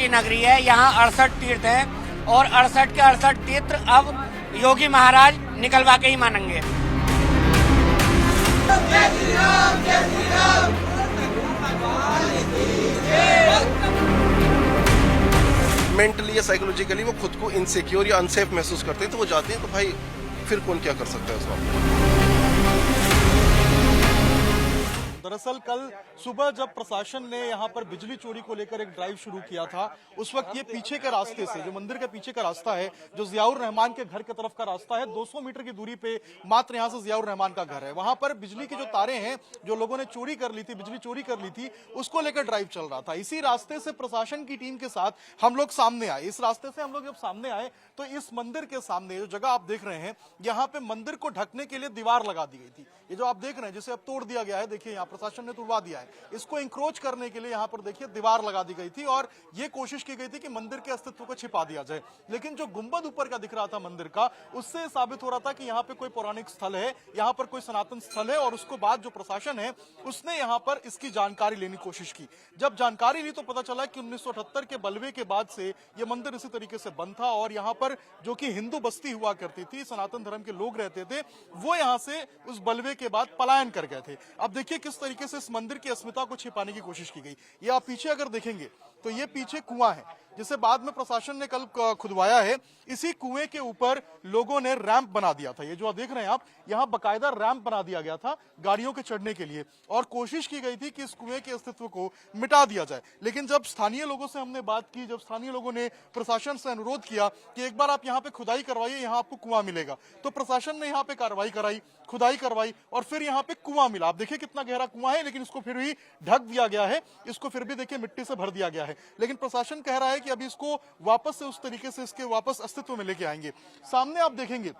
की नगरी है। यहाँ 68 तीर्थ हैं और 68 के 68 तीर्थ अब योगी महाराज निकलवा के ही मानेंगे। मेंटली या साइकोलॉजिकली वो खुद को इनसिक्योर या अनसेफ महसूस करते हैं, तो वो जाते हैं। तो भाई फिर कौन क्या कर सकता है उस वक्त। दरअसल कल सुबह जब प्रशासन ने यहाँ पर बिजली चोरी को लेकर एक ड्राइव शुरू किया था, उस वक्त ये पीछे के रास्ते से, जो मंदिर के पीछे का रास्ता है, जो जियाउर रहमान के घर की तरफ का रास्ता है, 200 मीटर की दूरी पे मात्र यहाँ से जियाउर रहमान का घर है। वहां पर बिजली की जो तारें हैं, जो लोगों ने चोरी कर ली थी, बिजली चोरी कर ली थी, उसको लेकर ड्राइव चल रहा था। इसी रास्ते से प्रशासन की टीम के साथ हम लोग सामने आए। इस रास्ते से हम लोग जब सामने आए तो इस मंदिर के सामने जो जगह आप देख रहे हैं, यहाँ पे मंदिर को ढकने के लिए दीवार लगा दी गई थी। ये जो आप देख रहे हैं, जिसे अब तोड़ दिया गया है, देखिए यहाँ प्रशासन ने तोड़वा दिया है। इसको इंक्रोच करने के लिए यहाँ पर देखिए दीवार लगा दी गई थी और ये कोशिश की गई थी कि मंदिर के अस्तित्व को छिपा दिया जाए। लेकिन जो गुंबद ऊपर का दिख रहा था मंदिर का, उससे साबित हो रहा था कि यहाँ पे कोई पौराणिक स्थल है, यहाँ पर कोई सनातन स्थल है। और उसको बाद जो प्रशासन है उसने यहाँ पर इसकी जानकारी लेने की कोशिश की। जब जानकारी ली तो पता चला कि 1978 के बलवे के बाद से ये मंदिर इसी तरीके से बंद था और यहाँ पर जो कि हिंदू बस्ती हुआ करती थी, सनातन धर्म के लोग रहते थे, वो यहाँ से उस बलवे के बाद पलायन कर गए थे। अब देखिए किस तरीके से इस मंदिर की अस्मिता को छिपाने की कोशिश की गई। ये आप पीछे अगर देखेंगे तो ये पीछे कुआं है, जिसे बाद में प्रशासन ने कल खुदवाया है। इसी कुएं के ऊपर लोगों ने रैंप बना दिया था। ये जो देख रहे हैं आप, यहाँ बकायदा रैंप बना दिया गया था गाड़ियों के चढ़ने के लिए और कोशिश की गई थी कि इस कुएं के अस्तित्व को मिटा दिया जाए। लेकिन जब स्थानीय लोगों से हमने बात की, जब स्थानीय लोगों ने प्रशासन से अनुरोध किया कि एक बार आप यहाँ पे खुदाई करवाइए, यहाँ आपको कुआं मिलेगा, तो प्रशासन ने यहाँ पे कार्रवाई कराई, खुदाई करवाई और फिर यहाँ पे कुआं मिला। आप देखिए कितना गहरा कुआं है, लेकिन इसको फिर भी ढक दिया गया है, इसको फिर भी देखिए मिट्टी से भर दिया गया है। लेकिन प्रशासन कह रहा है कि अभी इसको वापस से उस तरीके से इसके वापस अस्तित्व में लेके आएंगे। सामने आप देखेंगे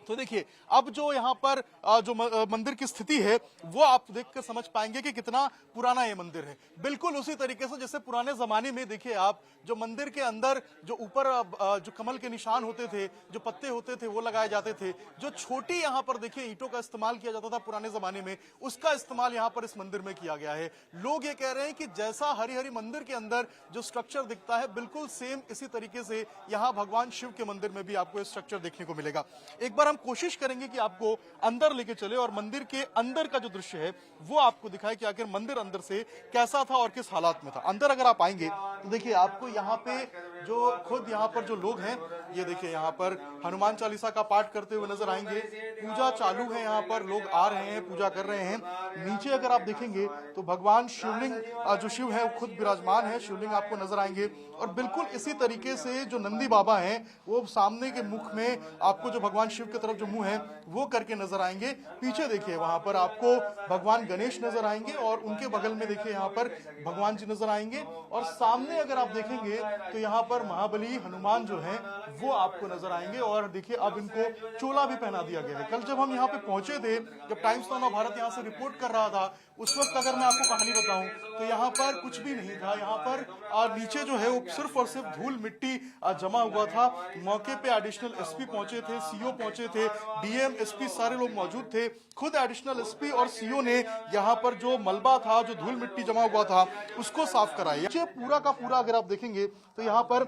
तो देखिए अब जो यहाँ पर जो मंदिर की स्थिति है वो आप देखकर समझ पाएंगे कि कितना पुराना ये मंदिर है। बिल्कुल उसी तरीके से जैसे पुराने जमाने में देखिए आप, जो मंदिर के अंदर जो ऊपर जो कमल के निशान होते थे, जो पत्ते होते थे, वो लगाए जाते थे। जो छोटी यहाँ पर देखिए ईंटों का इस्तेमाल किया जाता था पुराने जमाने में, उसका इस्तेमाल यहाँ पर इस मंदिर में किया गया है। लोग ये कह रहे हैं कि जैसा हरि हरि मंदिर के अंदर जो स्ट्रक्चर दिखता है, बिल्कुल सेम इसी तरीके से यहाँ भगवान शिव के मंदिर में भी आपको स्ट्रक्चर देखने को मिलेगा। एक बार कोशिश करेंगे कि आपको अंदर लेके चले और मंदिर के अंदर का जो दृश्य है वो आपको दिखाए कि आखिर मंदिर अंदर से कैसा था और किस हालात में था। अंदर अगर आप आएंगे तो देखिए आपको यहाँ पे जो खुद यहाँ पर जो लोग हैं, ये देखिए यहाँ पर हनुमान चालीसा का पाठ करते हुए नजर आएंगे। पूजा चालू है, यहाँ पर लोग आ रहे हैं, पूजा कर रहे हैं। नीचे अगर आप देखेंगे तो भगवान शिवलिंग जो शिव है वो खुद विराजमान है, शिवलिंग आपको नजर आएंगे। और बिल्कुल इसी तरीके से जो नंदी बाबा हैं वो सामने के मुख में आपको जो भगवान शिव की तरफ जो मुंह है वो करके नजर आएंगे। पीछे देखिए वहां पर आपको भगवान गणेश नजर आएंगे और उनके बगल में देखिए यहाँ पर भगवान जी नजर आएंगे। और सामने अगर आप देखेंगे तो यहाँ पर महाबली हनुमान जो है वो आपको नजर आएंगे। और देखिए अब इनको चोला भी पहना दिया गया है। कल जब हम यहाँ पे पहुंचे थे, जब टाइम्स ऑफ भारत यहाँ से रिपोर्ट कर रहा था, उस वक्त अगर मैं आपको कहानी बताऊं तो यहाँ पर कुछ भी नहीं था। यहाँ पर नीचे जो है वो सिर्फ और सिर्फ धूल मिट्टी जमा हुआ था। मौके पे एडिशनल एसपी पहुंचे थे, सीओ पहुंचे थे, डीएम एसपी सारे लोग मौजूद थे। खुद एडिशनल एसपी और सीओ ने यहाँ पर जो मलबा था, जो धूल मिट्टी जमा हुआ था, उसको साफ कराया। पूरा का पूरा अगर आप देखेंगे तो यहाँ पर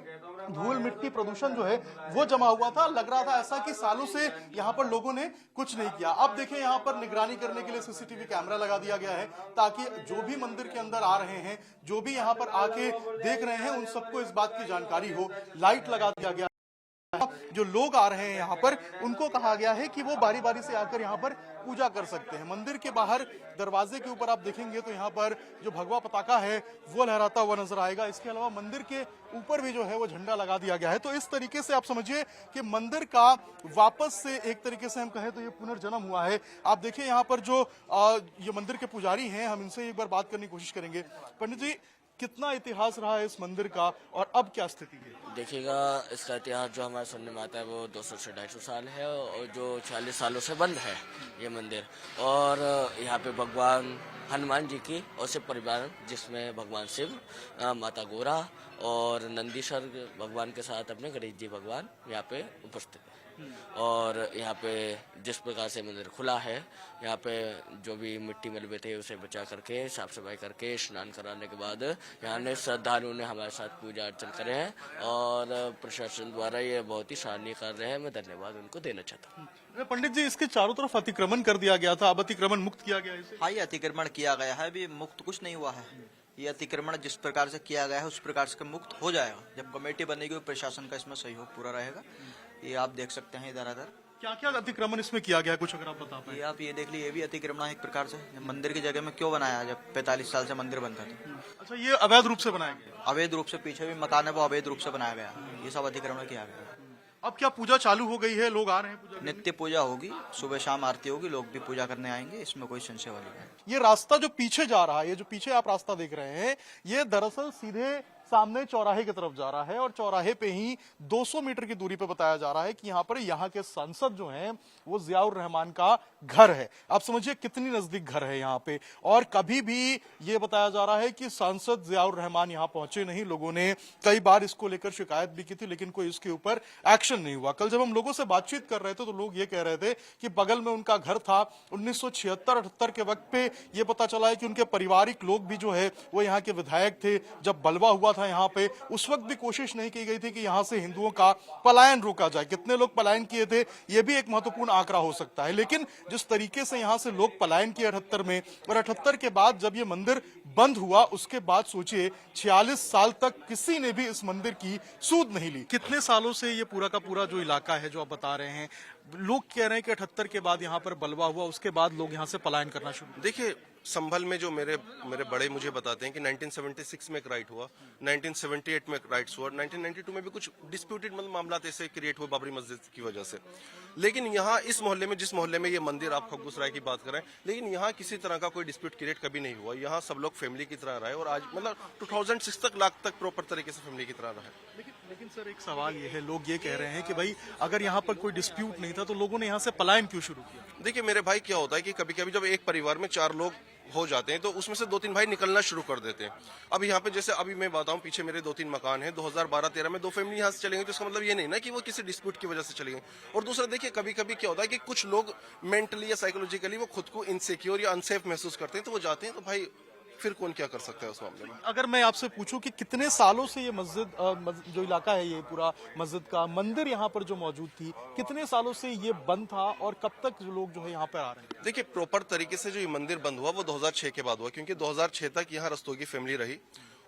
धूल मिट्टी प्रदूषण जो है वो जमा हुआ था। लग रहा था ऐसा कि सालों से यहाँ पर लोगों ने कुछ नहीं किया। अब देखिए यहाँ पर निगरानी करने के लिए सीसीटीवी कैमरा लगा दिया गया है, ताकि जो भी मंदिर के अंदर आ रहे हैं, जो भी यहाँ पर आके देख रहे हैं, उन सबको इस बात की जानकारी हो। लाइट लगा दिया गया, जो लोग आ रहे हैं यहाँ पर उनको कहा गया है कि वो बारी बारी से आकर यहाँ पर पूजा कर सकते हैं। मंदिर के बाहर दरवाजे के ऊपर आप देखेंगे तो यहाँ पर जो भगवा पताका है वो लहराता हुआ नजर आएगा। इसके अलावा मंदिर के ऊपर भी जो है वो झंडा लगा दिया गया है। तो इस तरीके से आप समझिए कि मंदिर का वापस से एक तरीके से हम कहें तो ये पुनर्जन्म हुआ है। आप देखिए यहाँ पर जो ये मंदिर के पुजारी हैं, हम इनसे एक बार बात करने की कोशिश करेंगे। पंडित जी, कितना इतिहास रहा है इस मंदिर का और अब क्या स्थिति है? देखिएगा, इसका इतिहास जो हमारे सुनने में आता है वो 200 से 250 साल है और जो 40 सालों से बंद है ये मंदिर। और यहाँ पे भगवान हनुमान जी की और शिव परिवार, जिसमें भगवान शिव, माता गोरा और नंदीश्वर भगवान के साथ अपने गणेश जी भगवान यहाँ पे उपस्थित है। और यहाँ पे जिस प्रकार से मंदिर खुला है, यहाँ पे जो भी मिट्टी मलबे थे उसे बचा करके साफ सफाई करके स्नान कराने के बाद यहाँ ने श्रद्धालुओं ने हमारे साथ पूजा अर्चन करे हैं और प्रशासन द्वारा ये बहुत ही सराहनीय कार्य है। मैं धन्यवाद उनको देना चाहता हूँ। पंडित जी, इसके चारों तरफ अतिक्रमण कर दिया गया था, अब अतिक्रमण मुक्त किया गया है इसे? हाँ, ये अतिक्रमण किया गया है, अभी मुक्त कुछ नहीं हुआ है। ये अतिक्रमण जिस प्रकार से किया गया है उस प्रकार से मुक्त हो जाएगा। जब कमेटी बनेगी प्रशासन का इसमें सहयोग पूरा रहेगा। ये आप देख सकते हैं इधर उधर क्या क्या अतिक्रमण इसमें किया गया है, कुछ अगर आप बता पाए। ये आप ये देख लीजिए, ये भी अतिक्रमण है एक प्रकार से। मंदिर की जगह में क्यों बनाया जब 45 साल से मंदिर बनता था? अच्छा, ये अवैध रूप से बनाया गया? अवैध रूप से, पीछे भी मकान है वो अवैध रूप से बनाया गया। ये सब अतिक्रमण किया गया। अब क्या पूजा चालू हो गई है, लोग आ रहे हैं पूजा? नित्य पूजा होगी, सुबह शाम आरती होगी, लोग भी पूजा करने आएंगे, इसमें कोई संशय वाली नहीं। ये रास्ता जो पीछे जा रहा है, ये जो पीछे आप रास्ता देख रहे हैं, ये दरअसल सीधे सामने चौराहे की तरफ जा रहा है और चौराहे पे ही 200 मीटर की दूरी पे बताया जा रहा है कि यहाँ पर यहाँ के सांसद जो हैं वो जियाउर रहमान का घर है। आप समझिए कितनी नजदीक घर है यहाँ पे। और कभी भी ये बताया जा रहा है कि सांसद जियाउर रहमान यहाँ पहुंचे नहीं। लोगों ने कई बार इसको लेकर शिकायत भी की थी, लेकिन कोई इसके ऊपर एक्शन नहीं हुआ। कल जब हम लोगों से बातचीत कर रहे थे तो लोग ये कह रहे थे कि बगल में उनका घर था। 1976-78 के वक्त पे ये पता चला है कि उनके पारिवारिक लोग भी जो है वो यहाँ के विधायक थे। जब बलवा हुआ था यहाँ पे, उस वक्त भी कोशिश नहीं की गई थी कि यहाँ से हिंदुओं का पलायन रोका जाए। कितने लोग पलायन किए थे ये भी एक महत्वपूर्ण आंकड़ा हो सकता है। लेकिन जिस तरीके से यहाँ से लोग पलायन किए 78 में, और 78 के बाद जब ये मंदिर बंद हुआ उसके बाद सोचिए 46 साल तक किसी ने भी इस मंदिर की सूद नहीं ली। कितने सालों से ये पूरा का पूरा जो इलाका है जो आप बता रहे हैं, लोग कह रहे हैं कि 78 के बाद यहाँ पर बलवा हुआ, उसके बाद लोग यहाँ से पलायन करना शुरू। देखिए, संभल में जो मेरे बड़े मुझे बताते हैं कि 1976 में एक राइट हुआ, 1978 में एक राइट्स हुआ, 1992 में भी कुछ डिस्प्यूटेड मामला ऐसे क्रिएट हुए बाबरी मस्जिद की वजह से। लेकिन यहाँ इस मोहल्ले में, जिस मोहल्ले में ये मंदिर, आप खग्गूस राय की बात करें, लेकिन यहाँ किसी तरह का कोई डिस्प्यूट क्रिएट कभी नहीं हुआ। यहाँ सब लोग फैमिली की तरह रहे और आज मतलब 2006 तक लाख तक प्रॉपर तरीके से फैमिली की तरह रहे। लेकिन सर एक सवाल ये है, लोग ये कह रहे हैं कि भाई अगर यहाँ पर कोई डिस्प्यूट नहीं था तो लोगों ने यहाँ से पलायन क्यों शुरू किया? देखिए मेरे भाई, क्या होता है कि कभी कभी जब एक परिवार में 4 लोग हो जाते हैं तो उसमें से 2-3 भाई निकलना शुरू कर देते हैं। अब यहाँ पे जैसे अभी मैं बताऊं, पीछे मेरे 2-3 मकान हैं। 2012-13 में 2 फैमिली यहाँ से चले गई, तो इसका मतलब ये नहीं ना कि वो किसी डिस्प्यूट की वजह से चले गए। और दूसरा देखिए, कभी कभी क्या होता है कि कुछ लोग मेंटली या साइकोलॉजिकली वो खुद को इनसिक्योर या अनसेफ महसूस करते हैं, तो वो जाते हैं। तो भाई फिर कौन क्या कर सकता है उस मामले में? अगर मैं आपसे पूछूं कि कितने सालों से ये मस्जिद जो इलाका है, ये पूरा मस्जिद का मंदिर यहाँ पर जो मौजूद थी, कितने सालों से ये बंद था और कब तक जो लोग जो है यहाँ पर आ रहे हैं? देखिए, प्रॉपर तरीके से जो ये मंदिर बंद हुआ वो 2006 के बाद हुआ, क्योंकि 2006 तक यहाँ रस्तोगी फैमिली रही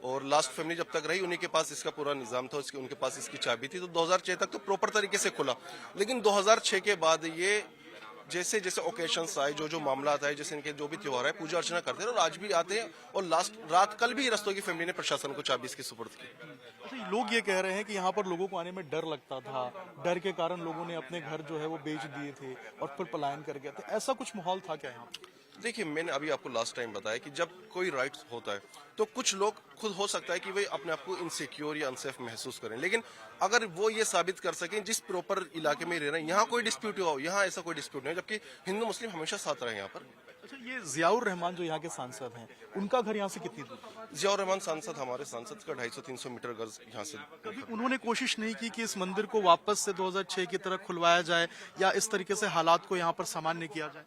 और लास्ट फैमिली जब तक रही उन्हीं के पास इसका पूरा निजाम था, उनके पास इसकी चाबी थी। तो 2006 तक तो प्रॉपर तरीके से खुला। लेकिन 2006 के बाद ये जैसे जैसे ओकेशंस आए, जो मामला आता है, जैसे इनके जो भी त्योहार है, पूजा अर्चना करते हैं और आज भी आते हैं। और लास्ट रात कल भी रस्तों की फैमिली ने प्रशासन को चाबी इसकी सुपुर्द की। अच्छा, लोग ये कह रहे हैं कि यहाँ पर लोगों को आने में डर लगता था, डर के कारण लोगों ने अपने घर जो है वो बेच दिए थे और फिर पलायन कर गए थे। ऐसा कुछ माहौल था क्या यहाँ? देखिए, मैंने अभी आपको लास्ट टाइम बताया कि जब कोई राइट्स होता है तो कुछ लोग खुद हो सकता है कि वे अपने आप को इनसिक्योर या अनसेफ महसूस करें, लेकिन अगर वो ये साबित कर सकें जिस प्रॉपर इलाके में रह रहे हैं, यहाँ कोई डिस्प्यूट हुआ हो, यहाँ ऐसा कोई डिस्प्यूट नहीं, जबकि हिंदू मुस्लिम हमेशा साथ रहे यहाँ पर। अच्छा, ये जियाउर रहमान जो यहाँ के सांसद हैं, उनका घर यहाँ से कितनी दूर? जियाउर रहमान सांसद, हमारे सांसद का 250-300 मीटर गज यहाँ से। कभी उन्होंने कोशिश नहीं की कि इस मंदिर को वापस से 2006 की तरह खुलवाया जाए या इस तरीके से हालात को यहाँ पर सामान्य किया जाए?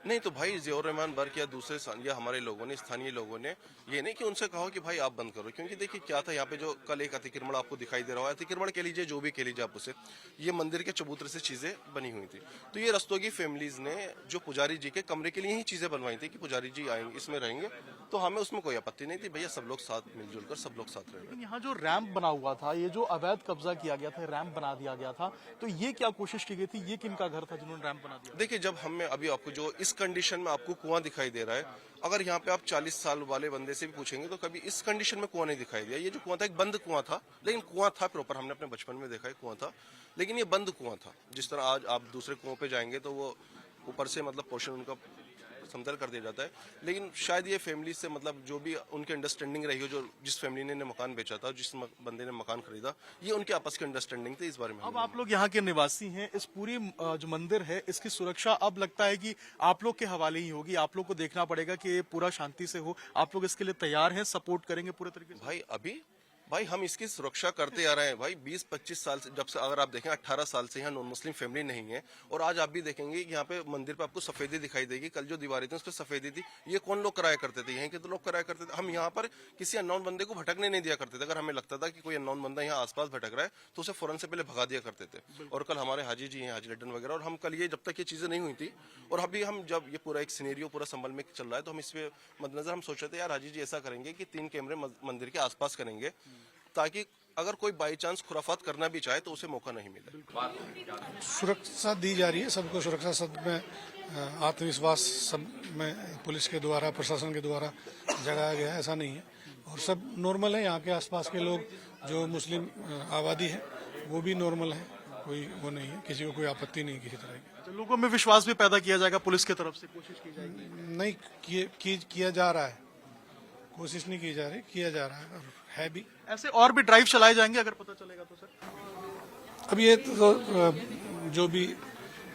नहीं, तो भाई जियाउर रहमान बर्क या दूसरे या हमारे लोगों ने, स्थानीय लोगों ने ये नहीं कि उनसे कहो कि भाई आप बंद करो, क्योंकि देखिए क्या था यहाँ पे, जो कल एक अतिक्रमण आपको दिखाई दे रहा है, अतिक्रमण कह लीजिए, जो भी कह लीजिए आप उसे, ये मंदिर के चबूतरे से चीजें बनी हुई थी। तो ये रस्तोगी फैमिलीज ने जो पुजारी जी के कमरे के लिए ही चीजें बनवाई थी कि पुजारी जी आएंगे, इसमें रहेंगे, तो हमें उसमें कोई आपत्ति नहीं थी। भैया सब लोग साथ मिलजुल कर सब लोग साथ रहे। लेकिन यहाँ जो रैंप बना हुआ था, ये जो अवैध कब्जा किया गया था, रैंप बना दिया गया था, तो ये क्या कोशिश की गई थी? ये किनका घर था जिन्होंने रैंप बना दिया? देखिए, जब हमें अभी आपको जो इस कंडीशन में आपको कुआं दिखाई दे रहा है, अगर यहाँ पे आप 40 साल वाले बंदे से भी पूछेंगे तो कभी इस कंडीशन में कुआं नहीं दिखाई दिया। ये जो कुआं था एक बंद कुआं था, लेकिन कुआं था प्रॉपर, हमने अपने बचपन में देखा है कुआं था, लेकिन ये बंद कुआं था। जिस तरह आज आप दूसरे कुओं पे जाएंगे तो वो ऊपर से मतलब पोर्शन उनका समतल कर दिया जाता है, लेकिन शायद ये फैमिली से मतलब जो भी उनकी अंडरस्टैंडिंग रही हो, जो जिस फैमिली ने मकान बेचा था, जिस बंदे ने मकान खरीदा, ये उनके आपस की अंडरस्टैंडिंग थी। इस बारे में अब आप लोग यहाँ के निवासी हैं, इस पूरी जो मंदिर है इसकी सुरक्षा अब लगता है कि आप लोग के हवाले ही होगी। आप लोग को देखना पड़ेगा कि ये पूरा शांति से हो। आप लोग इसके लिए तैयार हैं, सपोर्ट करेंगे पूरे तरीके से? भाई अभी भाई हम इसकी सुरक्षा करते आ रहे हैं भाई 20-25 साल से, जब से अगर आप देखें 18 साल से यहाँ नॉन मुस्लिम फैमिली नहीं है। और आज आप भी देखेंगे कि यहाँ पे मंदिर पे आपको सफेदी दिखाई देगी। कल जो दीवारें थी उस पर सफेदी थी। ये कौन लोग कराया करते थे? यहीं के तो लोग कराया करते थे। हम यहाँ पर किसी अननोन बंदे को भटकने नहीं दिया करते थे। अगर हमें लगता था कि कोई अननोन बंदा यहाँ आसपास भटक रहा है तो उसे फौरन से पहले भगा दिया करते थे। और कल हमारे हाजी जी हैं, हाजी लड्डन वगैरह, और हम कल ये जब तक ये चीजें नहीं हुई थी और अभी हम जब ये पूरा एक सिनेरियो पूरा संभल में चल रहा है तो हम इस पे मद्देनजर हम सोच रहे थे यार हाजी जी ऐसा करेंगे कि 3 कैमरे मंदिर के आसपास करेंगे ताकि अगर कोई बाई चांस खुराफात करना भी चाहे तो उसे मौका नहीं मिले। सुरक्षा दी जा रही है सबको। सुरक्षा सब में आत्मविश्वास सब में पुलिस के द्वारा, प्रशासन के द्वारा जगाया गया है। ऐसा नहीं है और सब नॉर्मल है। यहाँ के आसपास के लोग जो मुस्लिम आबादी है वो भी नॉर्मल है। कोई वो नहीं है, किसी को कोई आपत्ति नहीं किसी तरह की। तो लोगों में विश्वास भी पैदा किया जाएगा पुलिस की तरफ से, कोशिश की जाएगी? नहीं, किया जा रहा है। कोशिश नहीं की जा रही, किया जा रहा है और है भी। ऐसे और भी ड्राइव चलाए जाएंगे अगर पता चलेगा तो सर? अब ये तो जो भी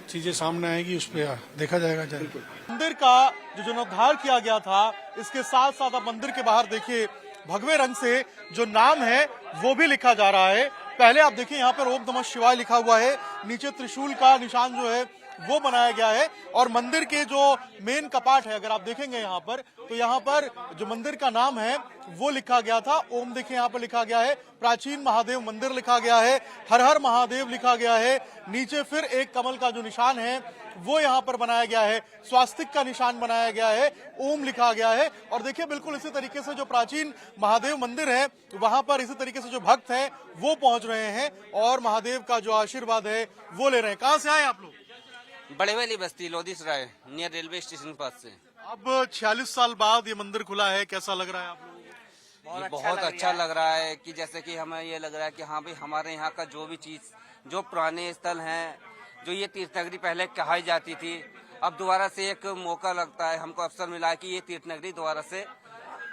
चीजें सामने आएगी उस पर देखा जाएगा। मंदिर का जो जीर्णोद्धार किया गया था, इसके साथ साथ आप मंदिर के बाहर देखिए भगवे रंग से जो नाम है वो भी लिखा जा रहा है। पहले आप देखिए यहाँ पर ओम नमः शिवाय लिखा हुआ है, नीचे त्रिशूल का निशान जो है वो बनाया गया है। और मंदिर के जो मेन कपाट है अगर आप देखेंगे यहाँ पर, तो यहाँ पर जो मंदिर का नाम है वो लिखा गया था। ओम देखिए यहाँ पर लिखा गया है, प्राचीन महादेव मंदिर लिखा गया है, हर हर महादेव लिखा गया है। नीचे फिर एक कमल का जो निशान है वो यहाँ पर बनाया गया है, स्वास्तिक का निशान बनाया गया है, ओम लिखा गया है। और देखिए बिल्कुल इसी तरीके से जो प्राचीन महादेव मंदिर है वहां पर इसी तरीके से जो भक्त हैं वो पहुंच रहे हैं और महादेव का जो आशीर्वाद है वो ले रहे हैं। कहाँ से आए आप लोग? बड़े वाली बस्ती लोधिसराय नियर रेलवे स्टेशन पास से। अब 46 साल बाद ये मंदिर खुला है, कैसा लग रहा है आप लोगों को? ये बहुत अच्छा लग रहा है कि जैसे कि हमें ये लग रहा है कि हाँ भाई हमारे यहाँ का जो भी चीज, जो पुराने स्थल हैं, जो ये तीर्थनगरी पहले कहाई जाती थी, अब दोबारा से एक मौका लगता है, हमको अवसर मिला है कि ये तीर्थनगरी दोबारा से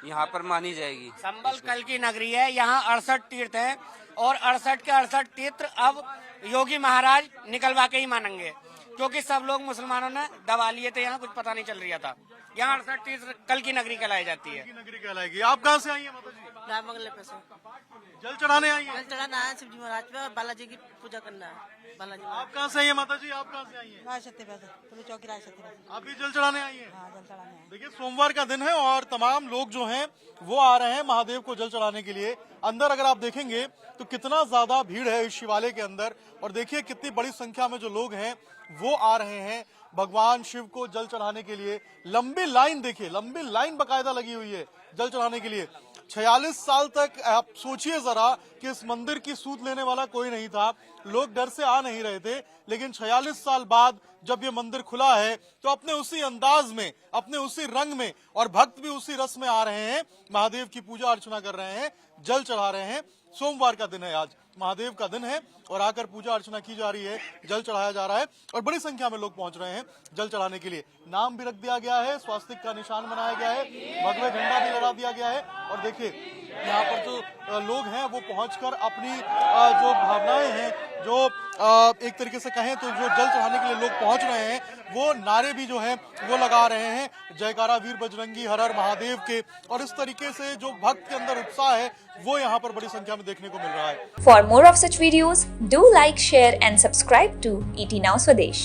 यहाँ पर मानी जाएगी। संबल कल की नगरी है। यहाँ 68 तीर्थ हैं और 68 के 68 तीर्थ अब योगी महाराज निकलवा के ही मानेंगे, क्योंकि सब लोग मुसलमानों ने दबा लिए थे। यहाँ कुछ पता नहीं चल रहा था। यहाँ 68 तीर्थ कल की नगरी कहलाई जाती है। नगरी कहलाएगी। आप कहाँ से आई हैं माता जी? राम बंगले पे से जल चढ़ाने आई हैं? जल चढ़ाना है शिव जी महाराज पे और बालाजी की पूजा करना है। बालाजी आप कहाँ से आई हैं माता जी? आप कहाँ से आई हैं? पुलिस चौकी राय सत्य। आप भी जल चढ़ाने आई हैं? हाँ, जल चढ़ाने हैं। देखिए सोमवार का दिन है और तमाम लोग जो हैं वो आ रहे हैं महादेव को जल चढ़ाने के लिए। अंदर अगर आप देखेंगे तो कितना ज्यादा भीड़ है इस शिवालय के अंदर और देखिए कितनी बड़ी संख्या में जो लोग हैं वो आ रहे हैं भगवान शिव को जल चढ़ाने के लिए। लंबी लाइन देखिए, लंबी लाइन बकायदा लगी हुई है जल चढ़ाने के लिए। 46 साल तक आप सोचिए जरा कि इस मंदिर की सूद लेने वाला कोई नहीं था, लोग डर से आ नहीं रहे थे। लेकिन 46 साल बाद जब ये मंदिर खुला है तो अपने उसी अंदाज में, अपने उसी रंग में और भक्त भी उसी रस में आ रहे हैं, महादेव की पूजा अर्चना कर रहे हैं, जल चढ़ा रहे हैं। सोमवार का दिन है, आज महादेव का दिन है और आकर पूजा अर्चना की जा रही है, जल चढ़ाया जा रहा है और बड़ी संख्या में लोग पहुंच रहे हैं जल चढ़ाने के लिए। नाम भी रख दिया गया है, स्वास्तिक का निशान बनाया गया है, भगवे झंडा भी लगा दिया गया है। और देखिए यहाँ पर जो लोग हैं वो पहुंचकर अपनी जो भावनाएं हैं, जो एक तरीके से कहें तो जो जल चढ़ाने के लिए लोग पहुंच रहे हैं, वो नारे भी जो हैं वो लगा रहे हैं, जयकारा वीर बजरंगी, हर हर महादेव के। और इस तरीके से जो भक्त के अंदर उत्साह है वो यहाँ पर बड़ी संख्या में देखने को मिल रहा है। For more of such videos, do like, share and subscribe to ET Now Swadesh.